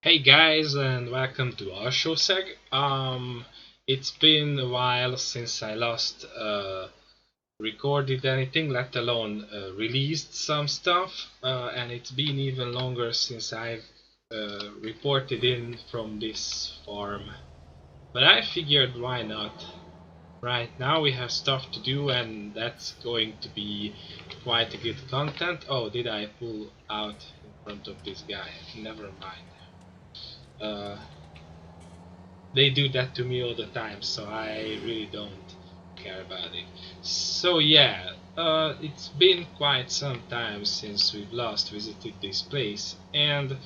Hey guys, and welcome to our show seg. It's been a while since I last recorded anything, let alone released some stuff, and it's been even longer since I've reported in from this farm. But I figured why not? Right now we have stuff to do, and that's going to be quite a good content. Oh, did I pull out in front of this guy? Never mind. Uh, they do that to me all the time, so I really don't care about it. So yeah, it's been quite some time since we've last visited this place, and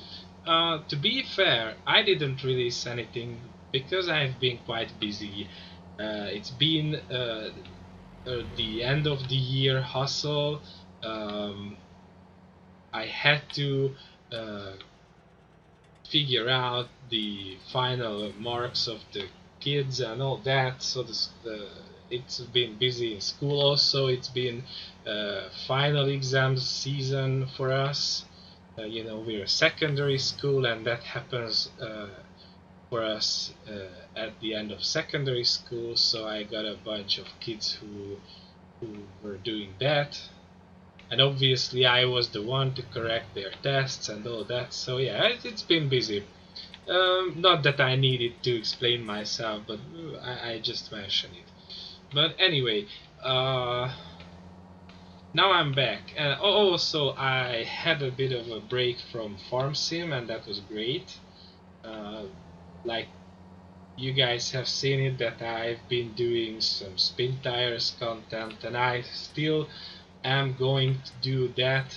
to be fair, I didn't release anything because I've been quite busy. It's been the end of the year hustle. Um, I had to uh, figure out the final marks of the kids and all that. So it's been busy in school also. It's been final exam season for us. We're a secondary school, and that happens for us at the end of secondary school. So I got a bunch of kids who were doing that. And obviously, I was the one to correct their tests and all that. So yeah, it's been busy. Not that I needed to explain myself, but I just mentioned it. But anyway, uh, now I'm back. And also, I had a bit of a break from Farm Sim, and that was great. Uh, like you guys have seen it, that I've been doing some spin tires content, and I still am going to do that.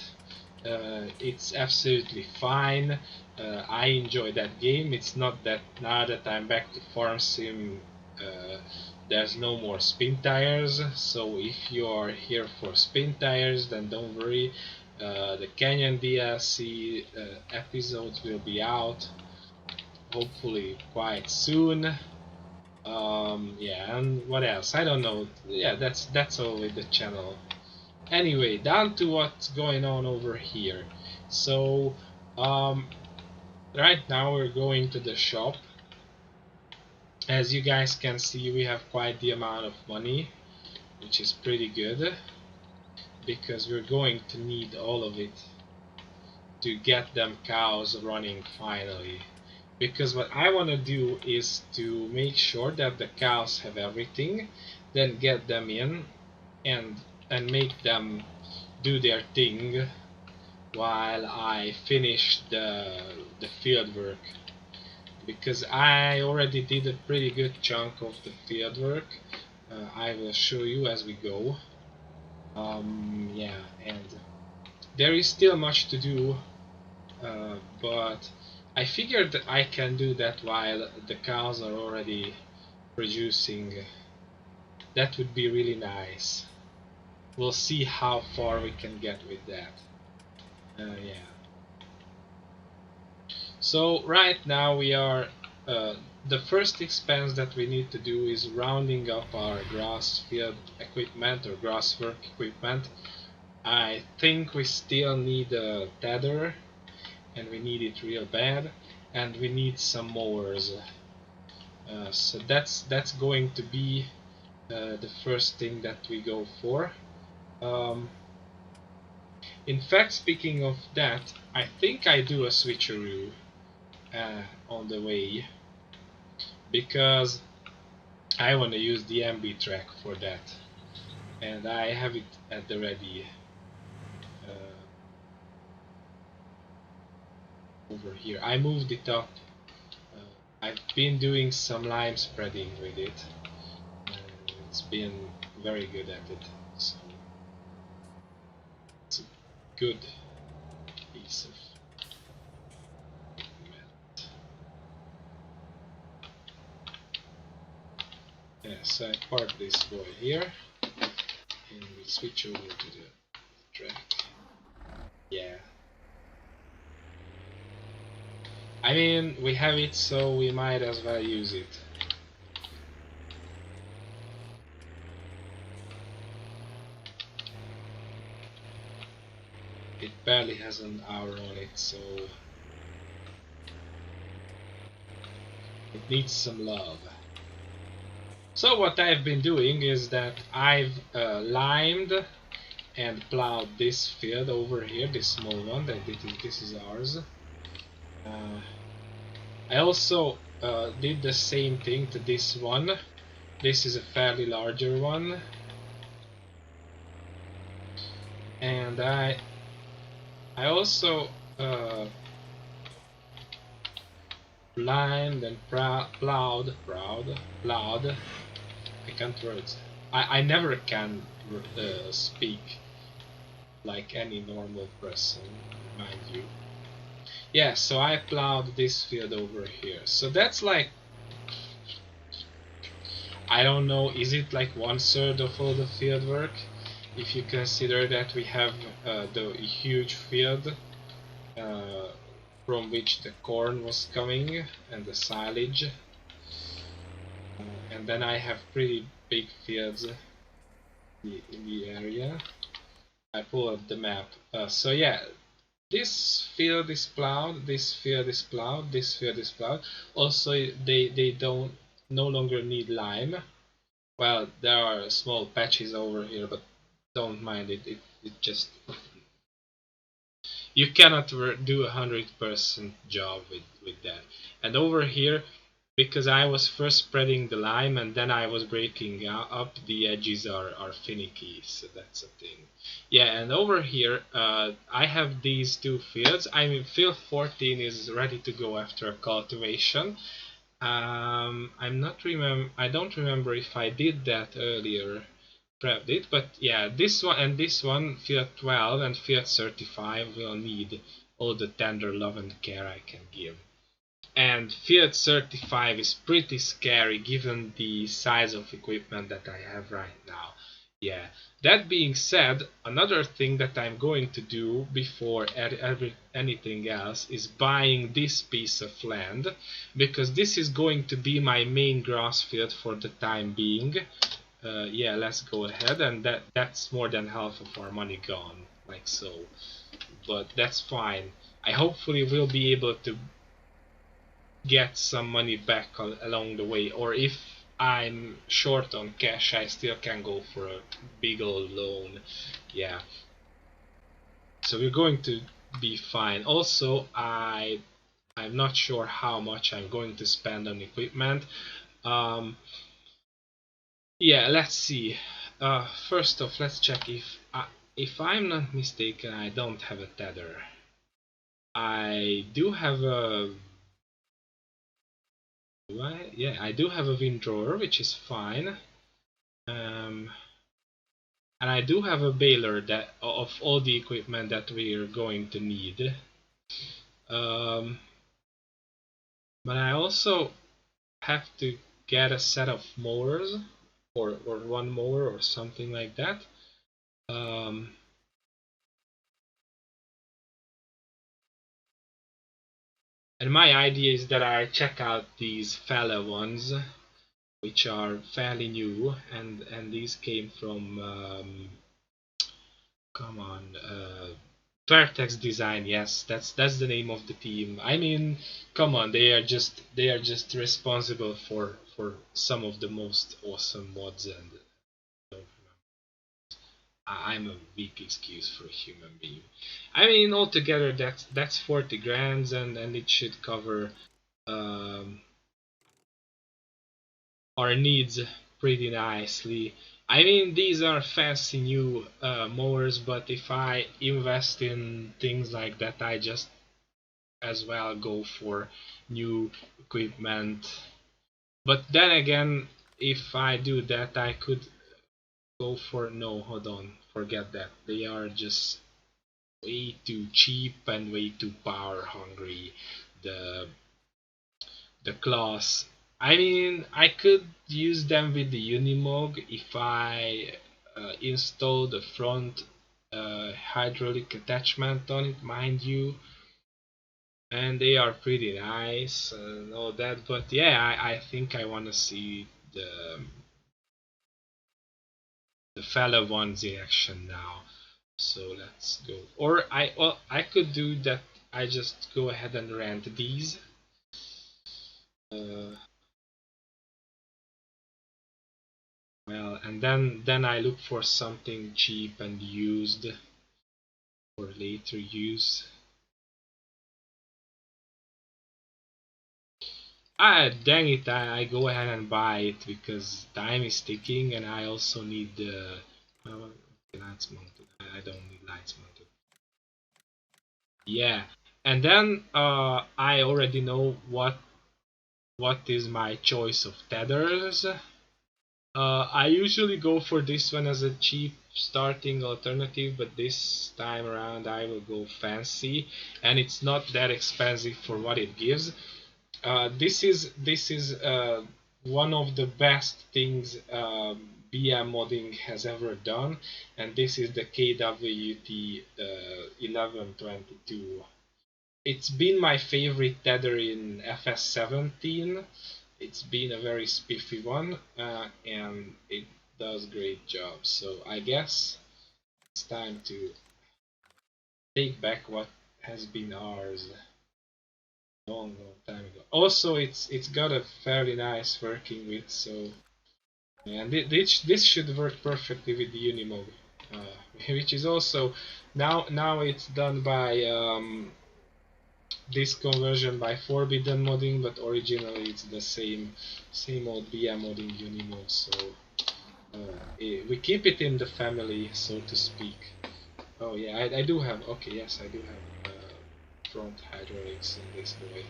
It's absolutely fine. I enjoy that game. It's not that now that I'm back to Farm Sim, uh, there's no more spin tires. So if you're here for spin tires, then don't worry. The Canyon DLC episodes will be out hopefully quite soon. Yeah, and what else? I don't know. Yeah, that's all with the channel. Anyway, down to what's going on over here. So, um, right now we're going to the shop. As you guys can see, we have quite the amount of money, which is pretty good, because we're going to need all of it to get them cows running finally. Because what I want to do is to make sure that the cows have everything, then get them in and make them do their thing while I finish the field work, because I already did a pretty good chunk of the field work. I will show you as we go. Yeah, and there is still much to do, but I figured that I can do that while the cows are already producing. That would be really nice. We'll see how far we can get with that. Yeah. So right now we are the first expense that we need to do is rounding up our grass field equipment or grass work equipment. I think we still need a tether, and we need it real bad, and we need some mowers. So that's going to be the first thing that we go for. Um, in fact, speaking of that, I think I do a switcheroo on the way, because I want to use the MB track for that, and I have it at the ready over here. I moved it up. I've been doing some lime spreading with it, and it's been very good at it. So it's a good piece of equipment. Yeah, so I park this boy here, and we switch over to the track. Yeah. I mean, we have it, so we might as well use it. It barely has an hour on it, so It needs some love. So what I've been doing is that I've limed and plowed this field over here, this small one. That this is ours. Uh, I also did the same thing to this one. This is a fairly larger one, and I also limed and plowed. I can't words. I never can speak like any normal person, mind you. Yeah, so I plowed this field over here. So that's like, I don't know, is it like 1/3 of all the field work? If you consider that we have the huge field uh, from which the corn was coming and the silage. And then I have pretty big fields in the area. I pull up the map. So yeah, this field is plowed, this field is plowed, this field is plowed. Also, they don't no longer need lime. Well, there are small patches over here, but don't mind it. It just, you cannot do 100% job with that. And over here, because I was first spreading the lime and then I was breaking up, the edges are finicky, so that's a thing. Yeah, and over here I have these two fields. I mean, field 14 is ready to go after cultivation. I don't remember if I did that earlier, prepped it, but yeah, this one and this one, field 12 and field 35, will need all the tender love and care I can give. And field 35 is pretty scary given the size of equipment that I have right now. Yeah, that being said, another thing that I'm going to do before anything else is buying this piece of land, because this is going to be my main grass field for the time being. Yeah, let's go ahead, and that's more than half of our money gone, like so. But that's fine. I hopefully will be able to get some money back along the way, or if I'm short on cash, I still can go for a big old loan. Yeah, so we're going to be fine. Also, I'm not sure how much I'm going to spend on equipment. Yeah, let's see. First off, let's check if I'm not mistaken, I don't have a tether. I do have a yeah, I do have a windrower, which is fine. Um, and I do have a baler that of all the equipment that we're going to need. Um, but I also have to get a set of mowers, or one mower or something like that. Um, and my idea is that I check out these fella ones, which are fairly new, and these came from come on, Vertex Design. Yes, that's the name of the team. I mean, come on, they are just responsible for some of the most awesome mods, and I'm a weak excuse for a human being. I mean, altogether that's 40 grand, and it should cover um, our needs pretty nicely. I mean, these are fancy new mowers, but if I invest in things like that, I just as well go for new equipment. But then again, if I do that, I could go for, no, hold on, forget that. They are just way too cheap and way too power hungry. The the class. I mean, I could use them with the Unimog if I install the front hydraulic attachment on it, mind you, and they are pretty nice and all that. But yeah, I think I want to see the fella ones in action now. So let's go. Or I could do that. I just go ahead and rent these. Uh, well, and then I look for something cheap and used for later use. Ah, dang it! I go ahead and buy it because time is ticking, and I also need the lights mounted. I don't need lights mounted. Yeah, and then I already know what is my choice of tethers. I usually go for this one as a cheap starting alternative, but this time around I will go fancy, and it's not that expensive for what it gives. This is one of the best things BM modding has ever done, and this is the KWT 1122. It's been my favorite tether in FS17. It's been a very spiffy one, and it does great job. So I guess it's time to take back what has been ours long time ago. Also, it's got a fairly nice working with, so and this should work perfectly with the Unimog, which is also now it's done by this conversion by Forbidden modding, but originally it's the same old BM modding Unimog, so we keep it in the family, so to speak. Oh yeah, I do have, okay, yes, I do have front hydraulics in this boy.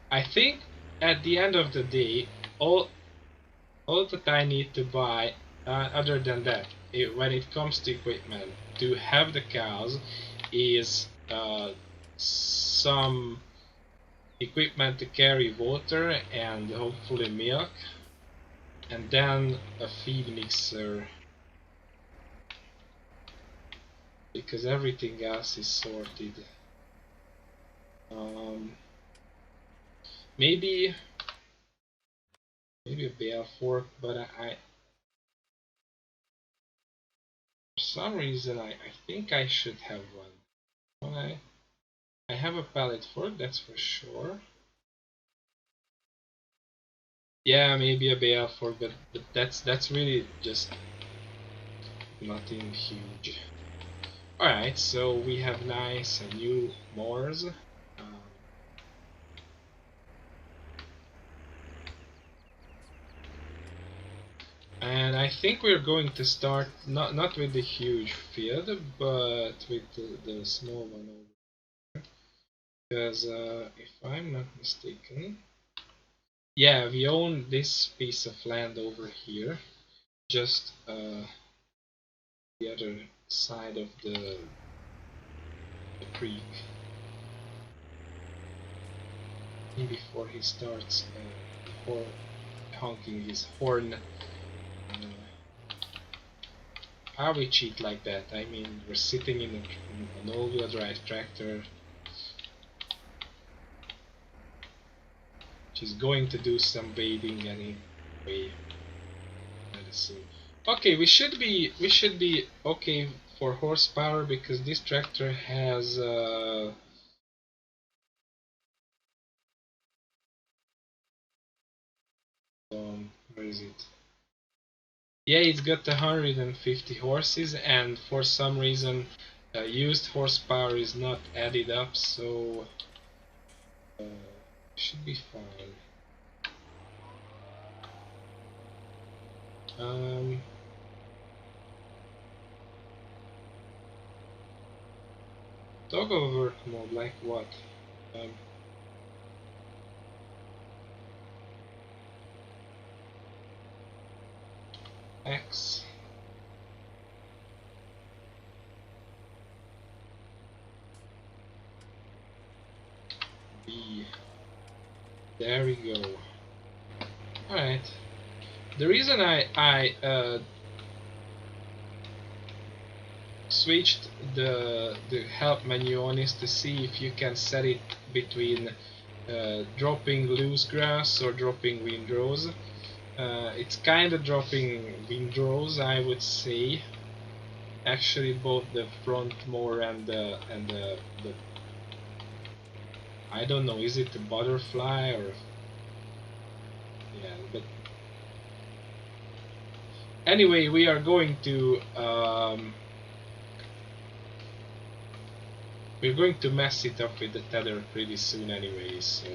I think at the end of the day, all that I need to buy, other than that, when it comes to equipment, to have the cows, is some equipment to carry water and hopefully milk, and then a feed mixer, because everything else is sorted. Um, maybe a bale fork, but for some reason I think I should have one. Well, I have a pallet fork, that's for sure. Yeah, maybe a bale fork, but that's really just nothing huge. Alright, so we have nice and new Moors. And I think we're going to start not with the huge field, but with the small one over there. Because if I'm not mistaken, yeah, we own this piece of land over here, just the other side of the creek. Before he starts honking his horn. How we cheat like that? I mean, we're sitting in an all-wheel drive tractor, which is going to do some bathing anyway. Let's see. Okay, we should be okay for horsepower because this tractor has where is it? Yeah, it's got 150 horses, and for some reason used horsepower is not added up, so should be fine. Toggle work mode, like what? X. B. There we go. Alright. The reason I switched the help menu on is to see if you can set it between dropping loose grass or dropping windrows, It's kind of dropping windrows, I would say. Actually, both the front more and the I don't know, is it a butterfly or yeah, but anyway, we are going to we're going to mess it up with the tether pretty soon anyway, so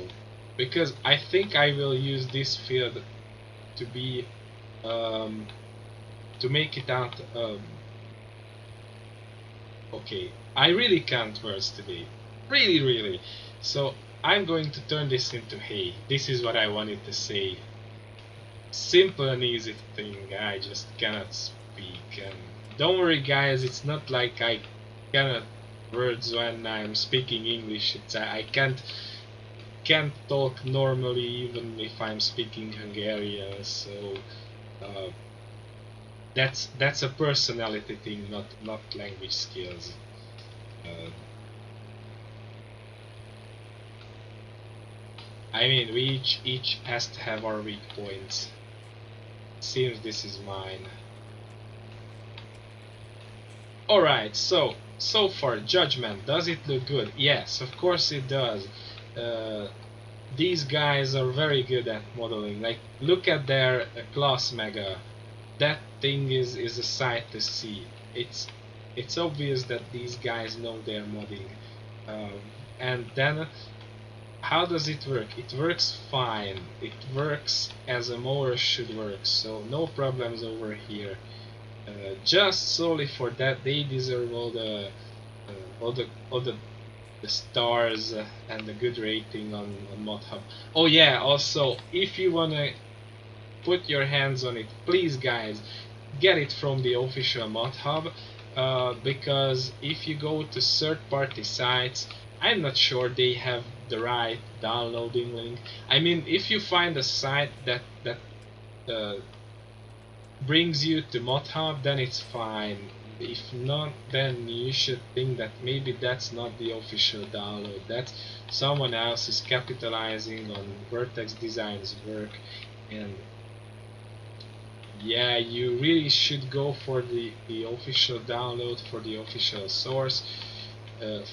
because I think I will use this field to be um, to make it out okay, I really can't words today, really, so I'm going to turn this into hay. This is what I wanted to say. Simple and easy thing, I just cannot speak. And don't worry guys, it's not like I cannot words when I'm speaking English. It's I can't talk normally even if I'm speaking Hungarian, so uh, that's a personality thing, not language skills. uh, I mean, we each has to have our weak points. Seems this is mine. Alright, so far, judgment. Does it look good? Yes, of course it does. Uh, these guys are very good at modeling. Like, look at their class mega. That thing is a sight to see. It's obvious that these guys know their modding. Um, and then, how does it work? It works fine. It works as a mower should work. So no problems over here. Just solely for that, they deserve all the stars and the good rating on ModHub. Oh yeah, also if you wanna put your hands on it, please guys, get it from the official ModHub, because if you go to third-party sites, I'm not sure they have the right downloading link. I mean, if you find a site that uh, brings you to ModHub, then it's fine. If not, then you should think that maybe that's not the official download. That someone else is capitalizing on Vertex Design's work, and yeah, you really should go for the official download, for the official source,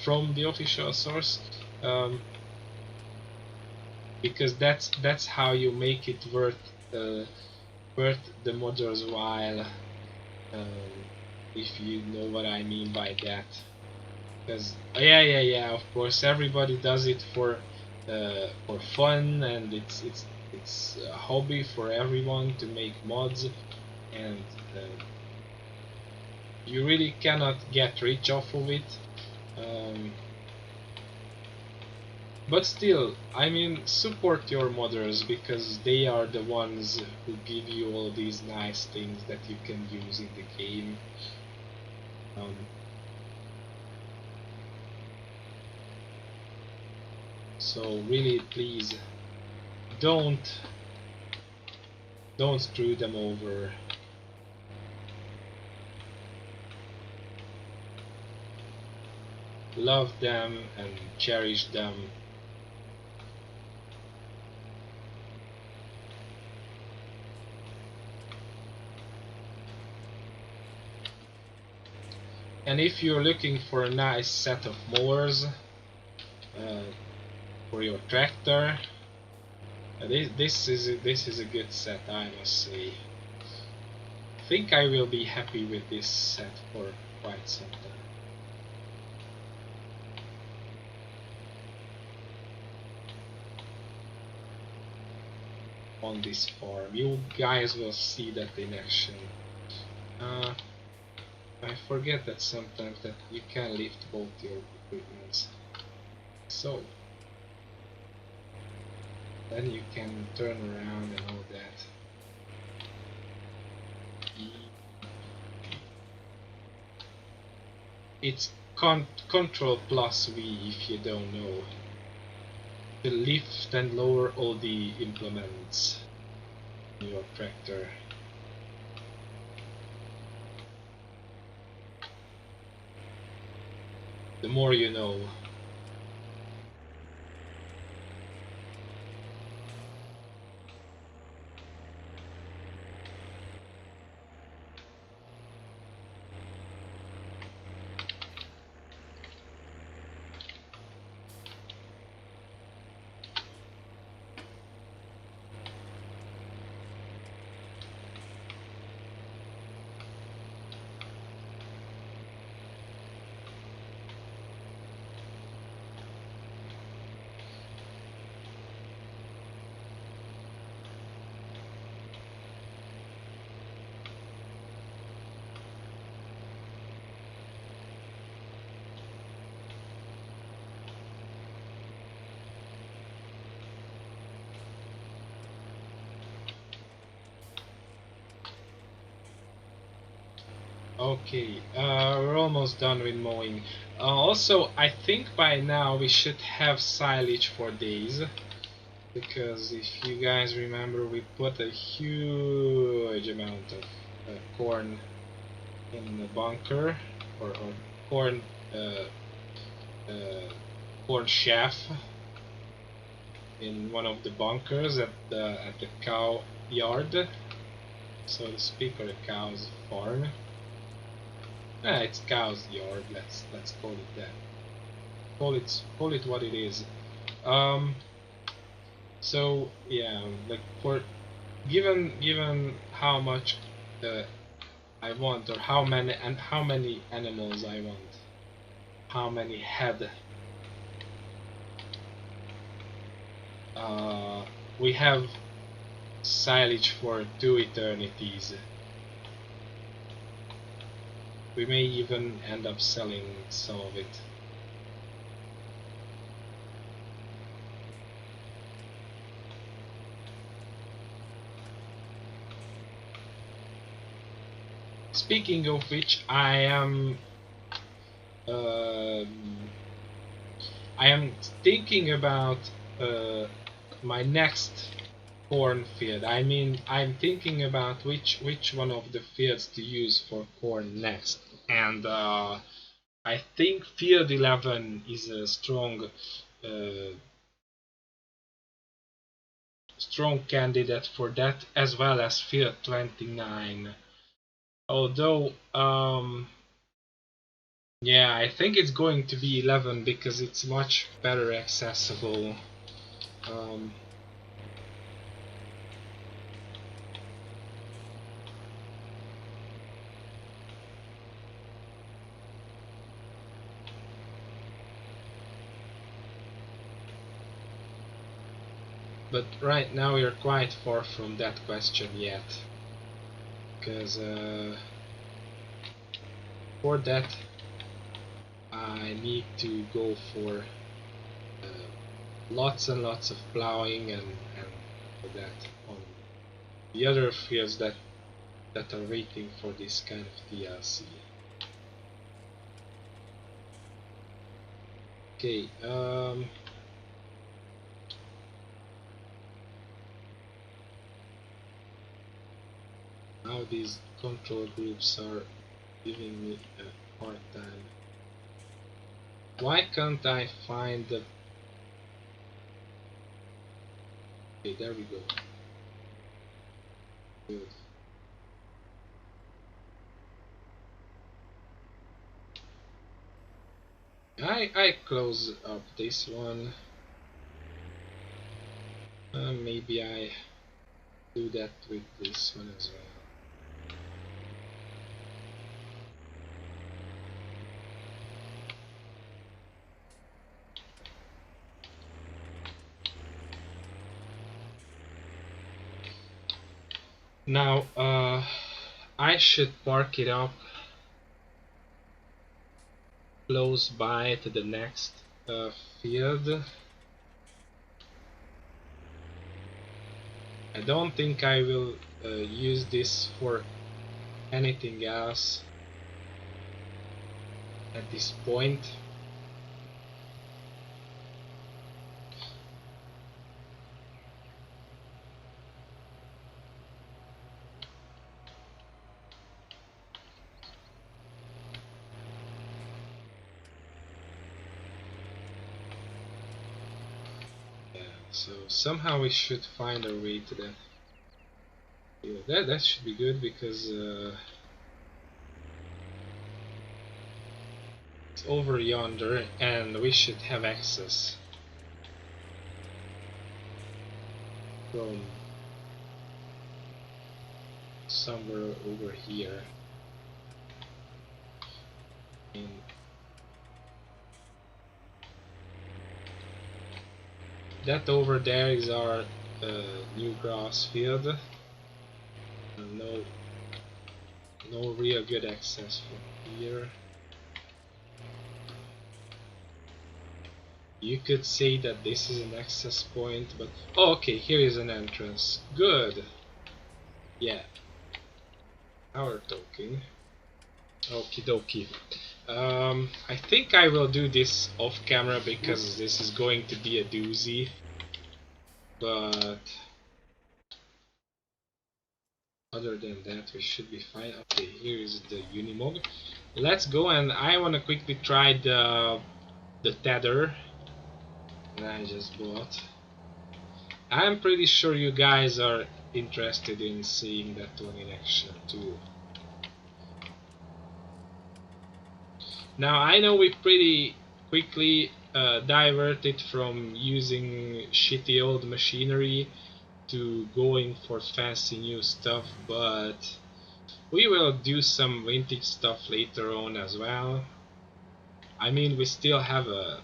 from the official source, um, because that's how you make it worth the modder's while. Um, if you know what I mean by that. Because yeah, of course everybody does it for fun, and it's a hobby for everyone to make mods, and you really cannot get rich off of it. Um, but still, I mean, support your modders because they are the ones who give you all these nice things that you can use in the game. Um, so really, please don't don't screw them over. Love them and cherish them. And if you're looking for a nice set of mowers for your tractor, this is a good set, I must say. I think I will be happy with this set for quite some time. On this farm, you guys will see that in action. I forget that sometimes that you can lift both your equipments. So then you can turn around and all that. It's Control plus V if you don't know. To lift and lower all the implements in your tractor. The more you know. Okay, we're almost done with mowing. Also, I think by now we should have silage for days, because if you guys remember, we put a huge amount of corn in the bunker, or corn, uh, uh, corn chaff in one of the bunkers at the cow yard, so to speak, or the cow's farm. It's cow's yard. Let's call it that. Call it what it is. Um. So yeah, like for given how much uh, I want, or how many animals I want, how many head. Uh, we have silage for 2 eternities. We may even end up selling some of it. Speaking of which, uh, I am thinking about my next cornfield. I mean, I'm thinking about which one of the fields to use for corn next, and I think field 11 is a uh, strong candidate for that, as well as field 29. Although, yeah, I think it's going to be 11 because it's much better accessible. Um, but right now we're quite far from that question yet, because for that I need to go for lots and lots of plowing and for that on the other fields that are waiting for this kind of DLC. Okay, now these control groups are giving me a hard time. Why can't I find the... Okay, there we go. Good. I close up this one. Maybe I do that with this one as well. Now, I should park it up close by to the next field. I don't think I will use this for anything else at this point. So somehow we should find our way to that. Yeah, that should be good because it's over yonder and we should have access from somewhere over here. And that over there is our new grass field. No, no real good access from here. You could say that this is an access point, but oh, okay, here is an entrance. Good. Yeah. Now we're talking. Okie dokie. I think I will do this off camera because this is going to be a doozy. But other than that, we should be fine. Okay, here is the Unimog. Let's go, and I want to quickly try the tether that I just bought. I'm pretty sure you guys are interested in seeing that one in action too. Now I know we pretty quickly diverted from using shitty old machinery to going for fancy new stuff, but we will do some vintage stuff later on as well. I mean, we still have a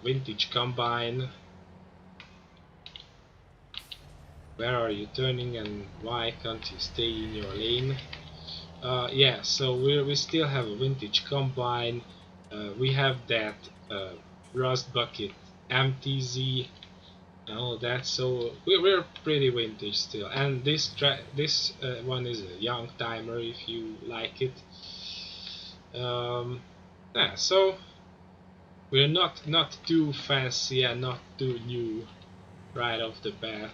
vintage combine. Where are you turning and why can't you stay in your lane? Yeah, so we still have a vintage combine. We have that rust bucket MTZ and all that, so we're pretty vintage still. And this one is a young timer if you like it. Yeah, so we're not too fancy and not too new right off the bat.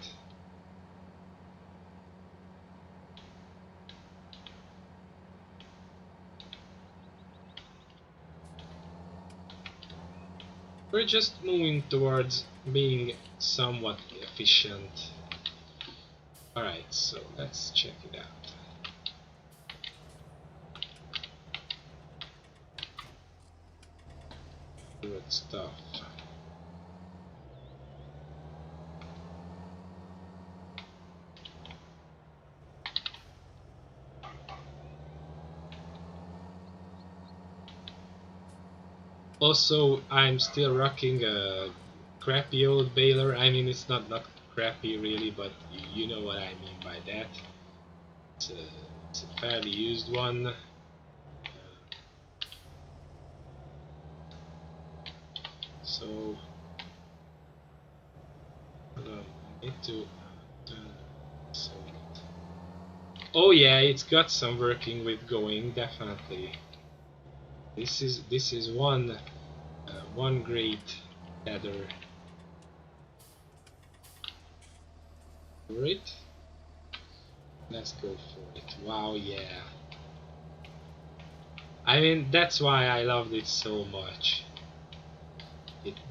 We're just moving towards being somewhat efficient. Alright, so let's check it out. Good stuff. Also, I'm still rocking a crappy old baler. I mean, it's not crappy really, but you know what I mean by that. It's a, it's a fairly used one. So, I need to so. Oh yeah, it's got some working with going, definitely. This is one great tether. For it. Let's go for it. Wow, yeah. I mean, that's why I loved it so much.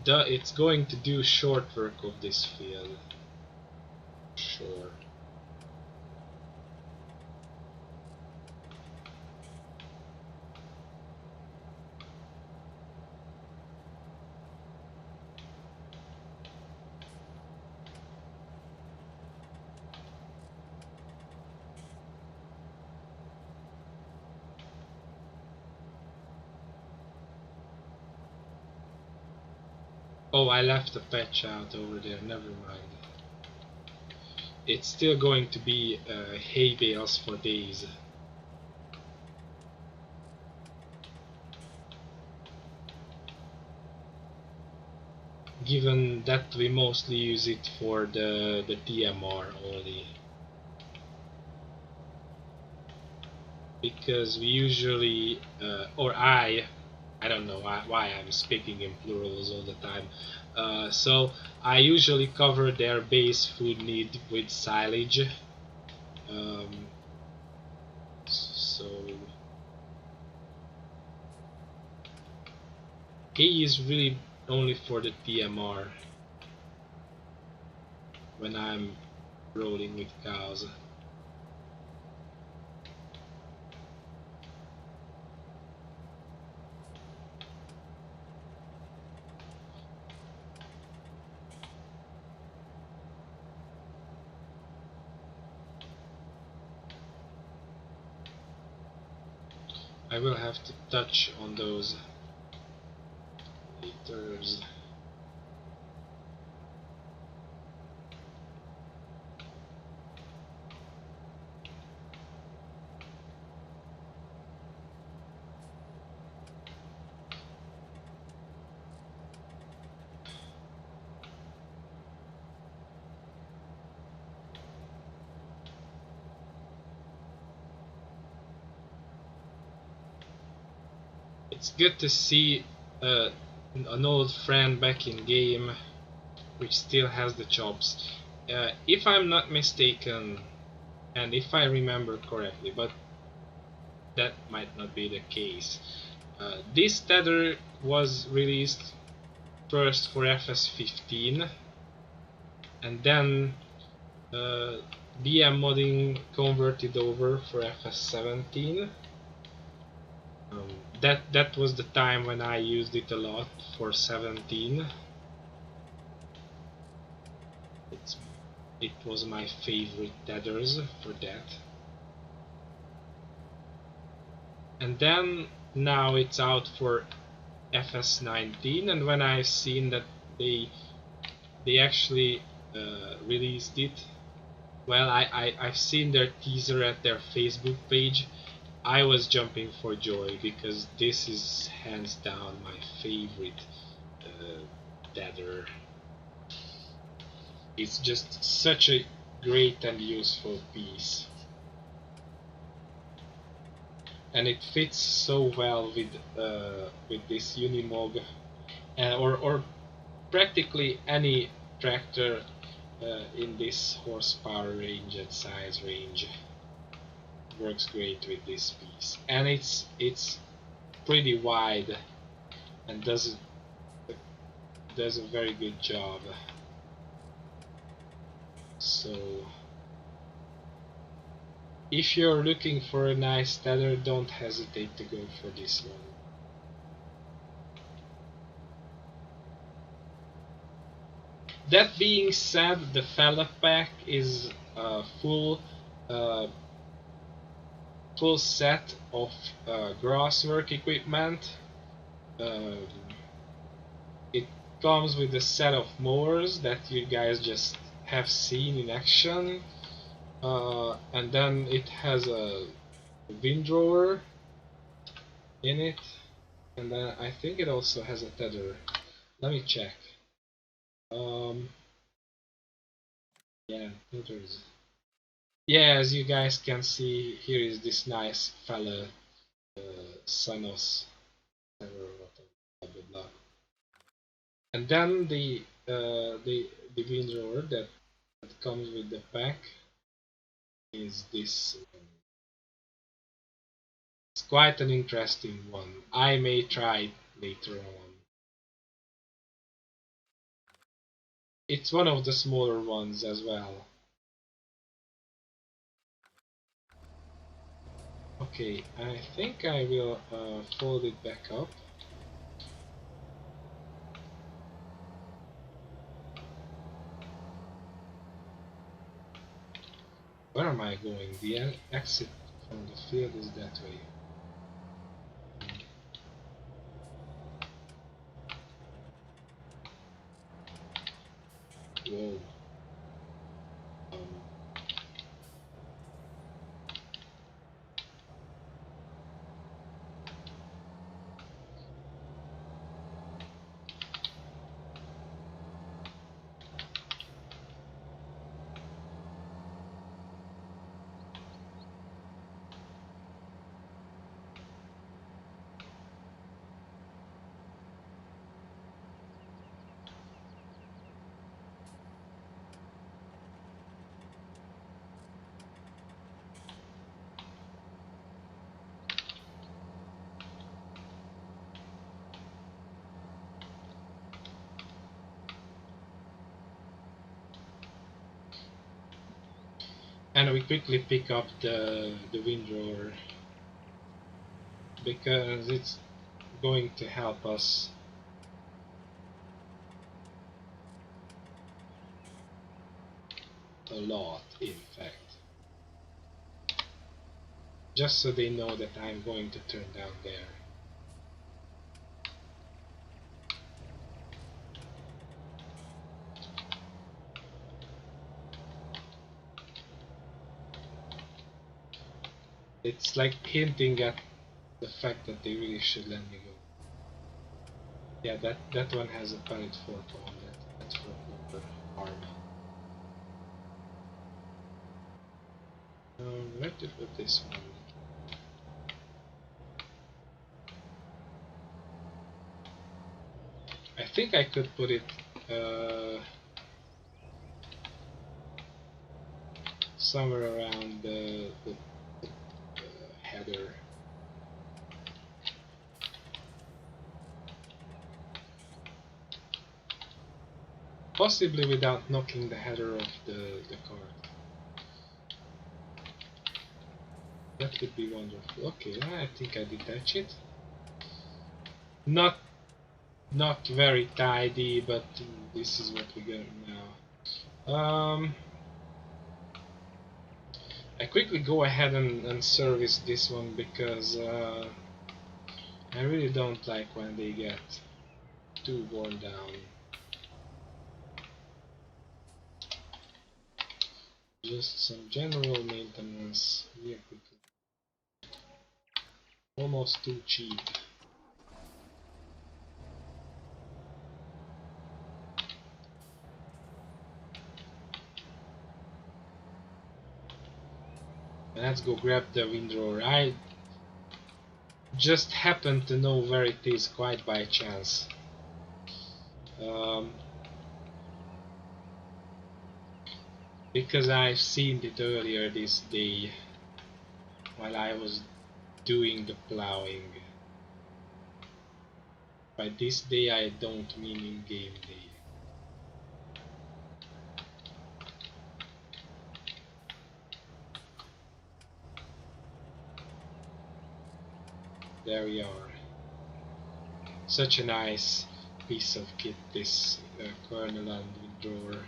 It's going to do short work of this field. Sure. Oh, I left the patch out over there, never mind. It's still going to be hay bales for days. Given that we mostly use it for the TMR only. Because we usually, or I don't know why I'm speaking in plurals all the time. So I usually cover their base food need with silage. Um, so hay is really only for the TMR when I'm rolling with cows. I will have to touch on those liters. it's good to see an old friend back in game which still has the chops. If I'm not mistaken, and if I remember correctly, but that might not be the case, this tether was released first for FS15, and then BM modding converted over for FS17. That was the time when I used it a lot for 17. It was my favorite tethers for that. And then now it's out for FS19, and when I've seen that they actually released it, well, I've seen their teaser at their Facebook page. I was jumping for joy because this is hands down my favorite tether. It's just such a great and useful piece, and it fits so well with this Unimog, or practically any tractor in this horsepower range and size range works great with this piece, and it's pretty wide and does a very good job. So if you're looking for a nice tether, don't hesitate to go for this one. That being said, the fella pack is a full set of grasswork equipment. It comes with a set of mowers that you guys just have seen in action, and then it has a windrower in it, and then I think it also has a tether. Let me check. Yeah, tethers. Yeah, as you guys can see, here is this nice fella, Sanos, blah blah blah. And then the windrower that comes with the pack is this. It's quite an interesting one. I may try it later on. It's one of the smaller ones as well. Okay, I think I will fold it back up. Where am I going? The exit from the field is that way. Whoa. And we quickly pick up the windrower because it's going to help us a lot, in fact. Just so they know that I'm going to turn down there. It's like hinting at the fact that they really should let me go. Yeah, that one has a pallet fork on it. That's for the arm. Where to put this one? think I could put it somewhere around the header. Possibly without knocking the header off the card. That would be wonderful. Okay, I think I detach it. Not very tidy, but this is what we got now. I quickly go ahead and service this one because I really don't like when they get too worn down. Just some general maintenance here quickly. Almost too cheap. Let's go grab the windrower. I just happen to know where it is quite by chance. Because I've seen it earlier this day while I was doing the plowing. By this day I don't mean in game day. There we are. Such a nice piece of kit, this kernel and windrower.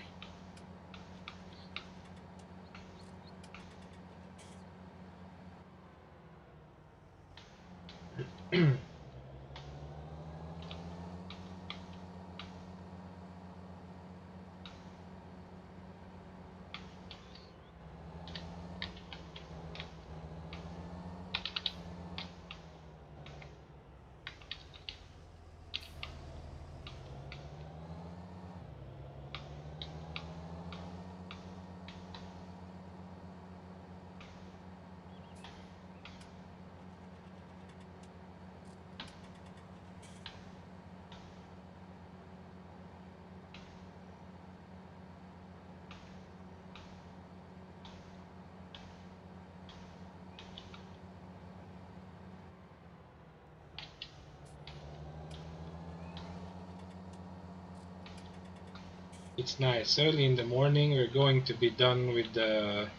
It's nice. Early in the morning we're going to be done with the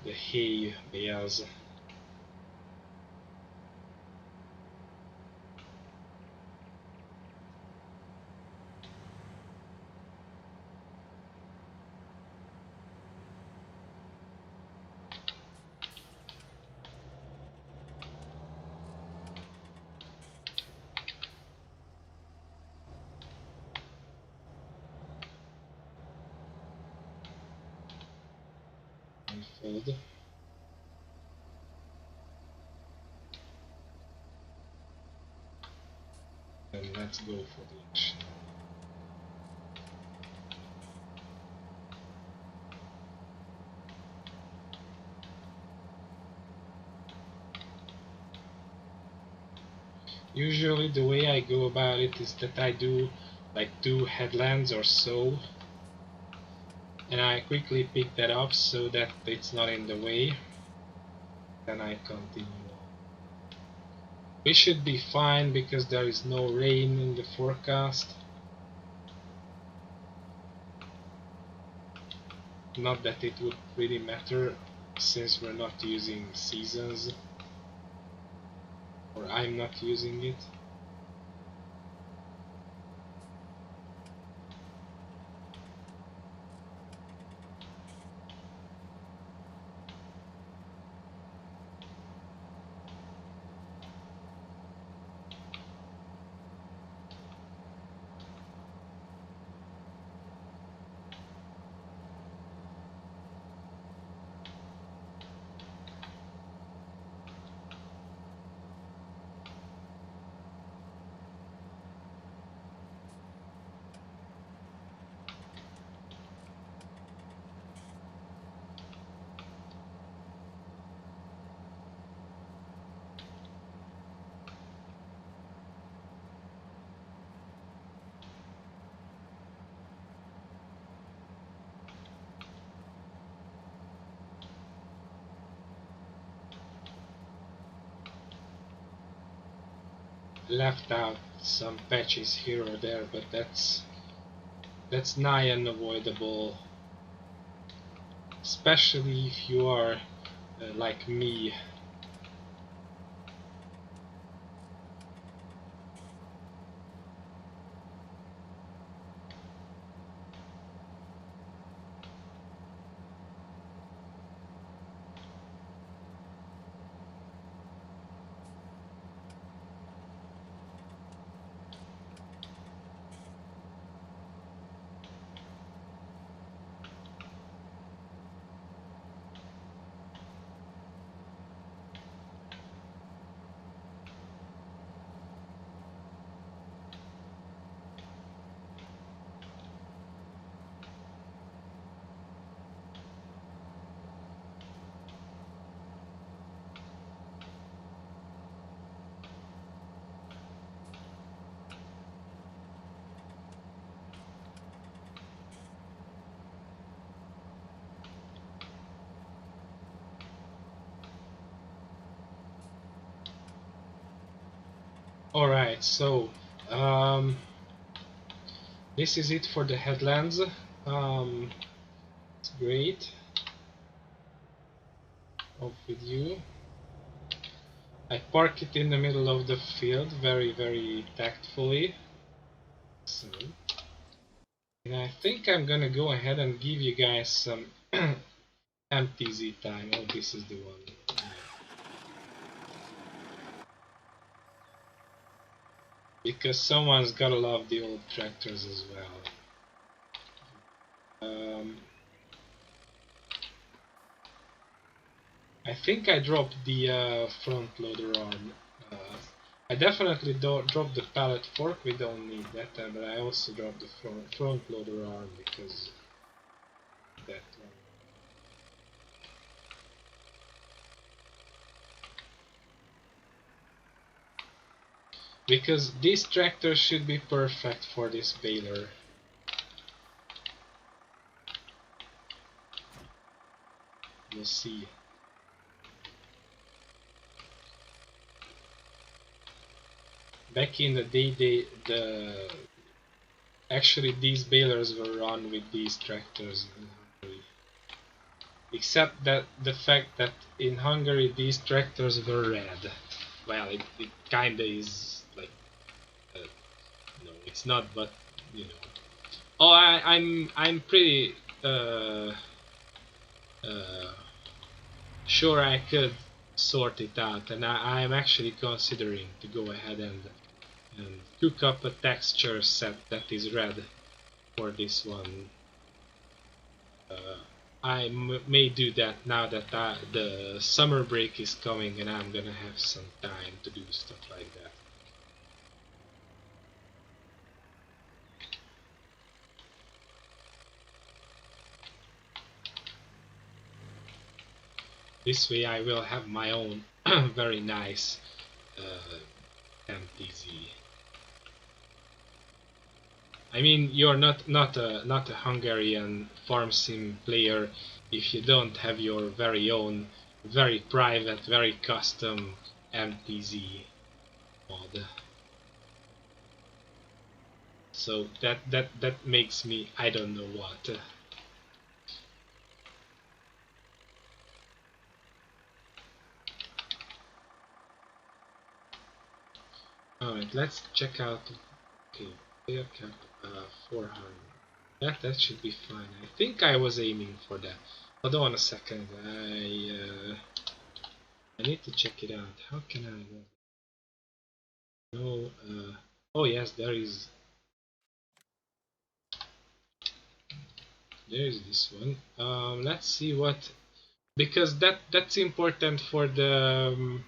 hay bales. Fold. And let's go for the action. Usually the way I go about it is that I do like 2 headlands or so, and I quickly pick that up so that it's not in the way. Then I continue on. We should be fine because there is no rain in the forecast. Not that it would really matter since we're not using seasons, or I'm not using it. left out some patches here or there, but that's nigh unavoidable, especially if you are like me. Alright, so this is it for the headlands. It's great. Off with you. I park it in the middle of the field very tactfully. So, and I think I'm gonna go ahead and give you guys some MTZ time. Oh, this is the one. Because someone's gotta love the old tractors as well. I think I dropped the front loader arm. I definitely dropped the pallet fork, we don't need that, but I also dropped the front loader arm because that one. Because this tractor should be perfect for this baler. We'll see. Back in the day, actually these balers were run with these tractors in Hungary. Except that the fact that in Hungary these tractors were red. Well, it kinda is like, no, it's not, but you know. Oh, I'm pretty uh, sure I could sort it out, and I'm actually considering to go ahead and cook up a texture set that is red for this one. I may do that now that the summer break is coming and I'm gonna have some time to do stuff like that. This way I will have my own very nice MTZ. I mean, you're not a Hungarian farm sim player if you don't have your very own, very private, very custom MTZ mod. So that makes me, I don't know what. Alright, let's check out. Okay, player cap 400. That should be fine. I think I was aiming for that. Hold on a second. I need to check it out. How can I go? No. Oh yes, there is. There is this one. Let's see what, because that's important for the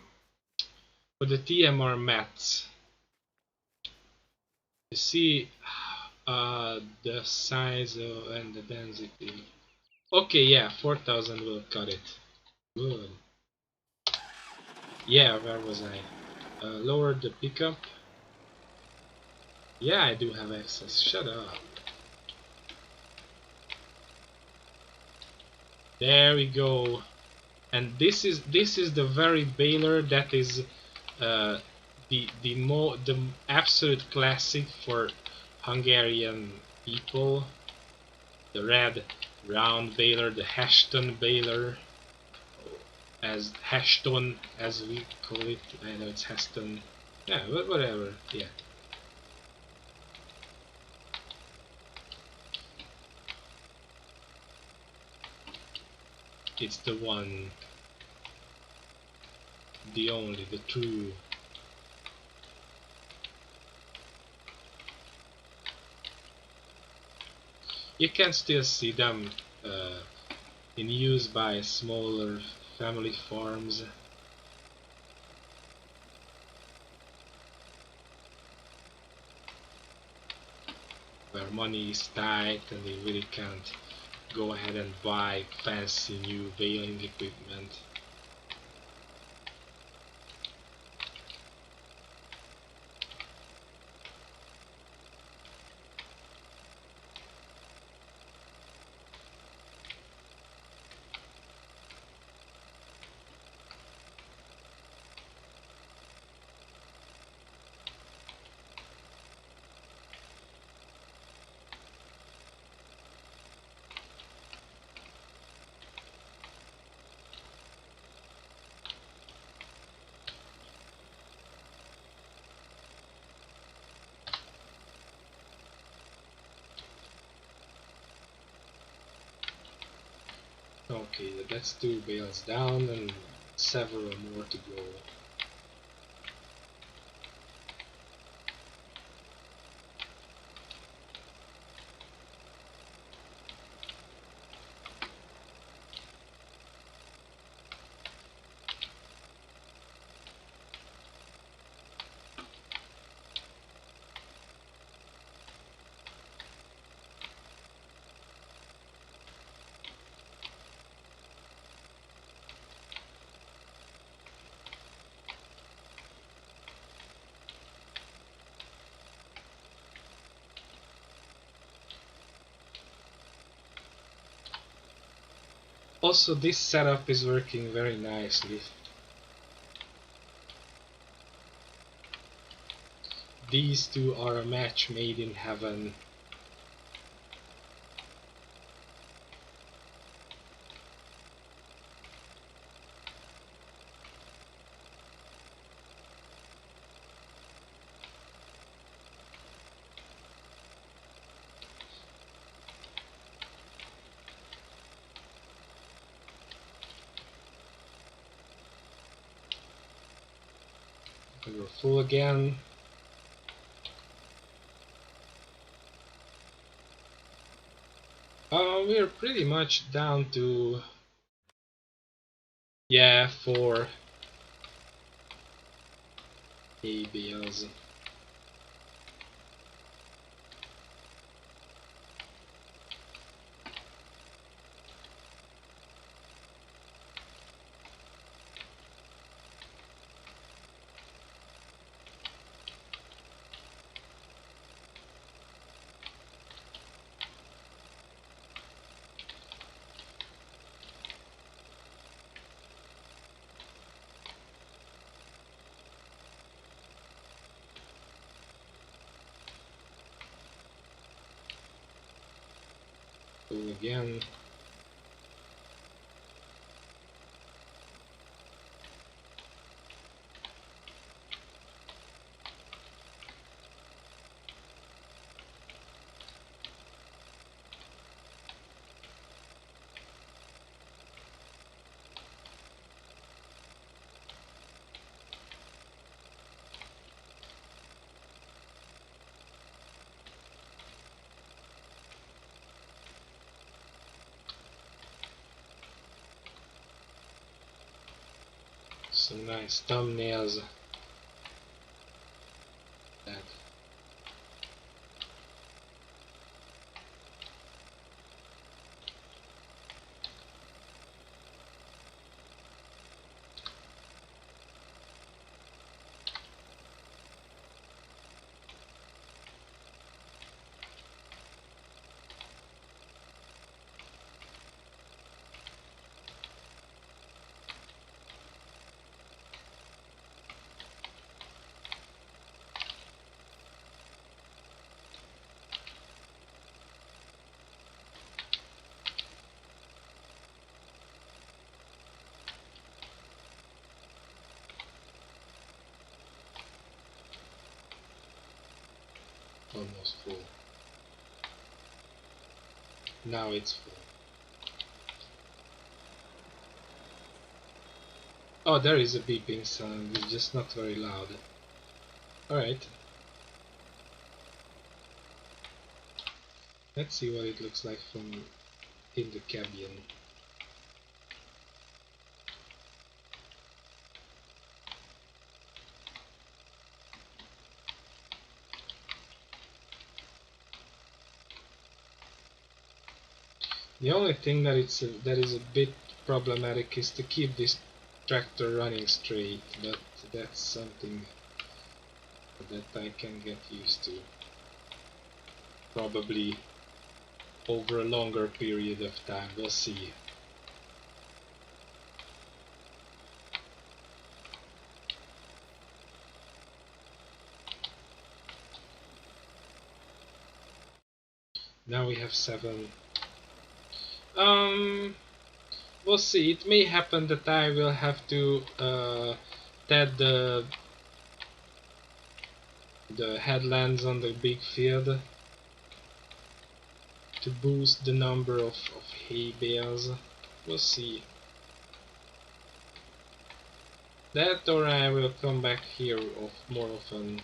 TMR mats. You see the size and the density. Okay, yeah, 4000 will cut it. Good. Yeah, where was I? Lower the pickup. Yeah, I do have access. Shut up. There we go. And this is the very baler that is the absolute classic for Hungarian people, the red round baler, the Heston baler, as Heston as we call it. I know it's Heston. Yeah, whatever. Yeah. It's the one, the only, the true. You can still see them in use by smaller family farms. Where money is tight and they really can't go ahead and buy fancy new baling equipment. Okay, that's 2 bales down and several more to go. Also, this setup is working very nicely. These two are a match made in heaven. We're full again. We're pretty much down to, yeah, 4 bales. Full again. Some nice thumbnails. That. Almost full. Now it's full. Oh, there is a beeping sound, it's just not very loud. Alright. Let's see what it looks like from in the cabin. The only thing that is a bit problematic is to keep this tractor running straight, but that's something that I can get used to. Probably over a longer period of time, we'll see. Now we have 7. We'll see. It may happen that I will have to TED the headlands on the big field to boost the number of hay bales. We'll see. That, or I will come back here more often.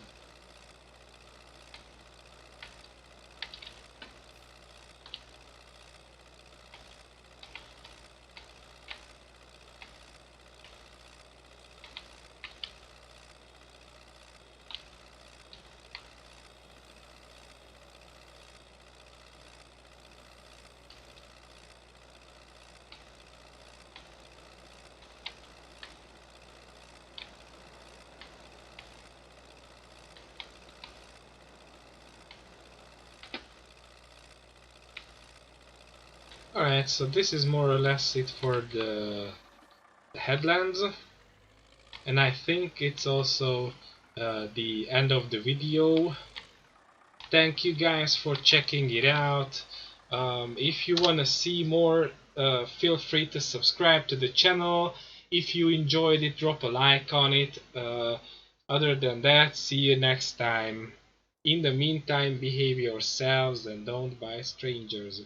Alright, so this is more or less it for the headlands, and I think it's also the end of the video. Thank you guys for checking it out. If you wanna see more, feel free to subscribe to the channel. If you enjoyed it, drop a like on it. Other than that, see you next time. In the meantime, behave yourselves and don't buy strangers.